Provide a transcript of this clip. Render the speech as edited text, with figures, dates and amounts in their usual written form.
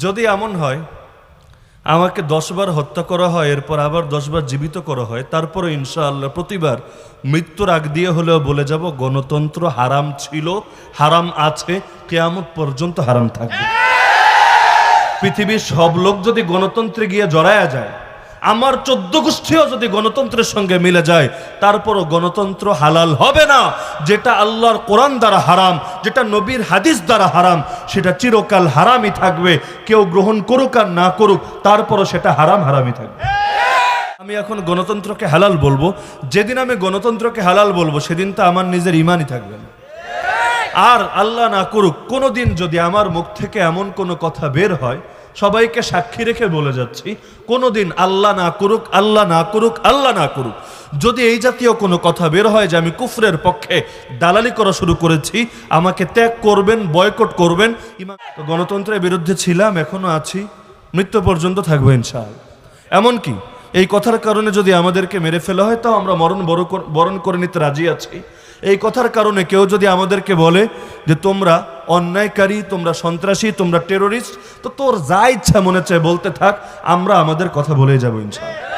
যদি এমন হয় আমাকে 10 বার হত্যা করা হয়, এরপর আবার 10 বার জীবিত করা হয়, তারপরে ইনশাআল্লাহ প্রতিবার মৃত্যুর আগ দিয়ে হলেও বলে যাব গণতন্ত্র হারাম ছিল, হারাম আছে, কিয়ামত পর্যন্ত হারাম থাকবে। পৃথিবীর সব লোক যদি গণতন্ত্রে গিয়ে জড়ায়া যায়, আমার 14 গোষ্ঠীও যদি গণতন্ত্রের সঙ্গে মিলে যায়, তারপরও গণতন্ত্র হালাল হবে না। যেটা আল্লাহর কোরআন দ্বারা হারাম, যেটা নবীর হাদিস দ্বারা হারাম, সেটা চিরকাল হারামই থাকবে। কেউ গ্রহণ করুক আর না করুক, তারপরও সেটা হারাম হারামই থাকবে। আমি এখন গণতন্ত্রকে হালাল বলবো, যেদিন আমি গণতন্ত্রকে হালাল বলবো সেদিন তো আমার নিজের ঈমানই থাকবে না। আর আল্লাহ না করুক কোনোদিন যদি আমার মুখ থেকে এমন কোনো কথা বের হয়, সবাইকে সাক্ষী রেখে বলে যাচ্ছি, কোনোদিন আল্লাহ না করুক, আল্লাহ না করুক, আল্লাহ না করুক, যদি এই জাতীয় কোনো কথা বের হয় যে আমি কুফরের পক্ষে দালালি করা শুরু করেছি, আমাকে ত্যাগ করবেন, বয়কট করবেন। তো গণতন্ত্রের বিরুদ্ধে ছিলাম, এখনো আছি, মৃত্যু পর্যন্ত থাকবো ইনশাআল্লাহ। এমনকি এই কথার কারণে যদি আমাদেরকে মেরে ফেলা হয়, তাও আমরা বরণ করে নিতে রাজি আছি। এই কথার কারণে কেউ যদি আমাদেরকে বলে যে তোমরা অন্যায়কারী, তোমরা সন্ত্রাসী, তোমরা টেরোরিস্ট, তো তোর যা ইচ্ছা মনে চায় বলতে থাক, আমরা আমাদের কথা বলে যাবো ইনশাআল্লাহ।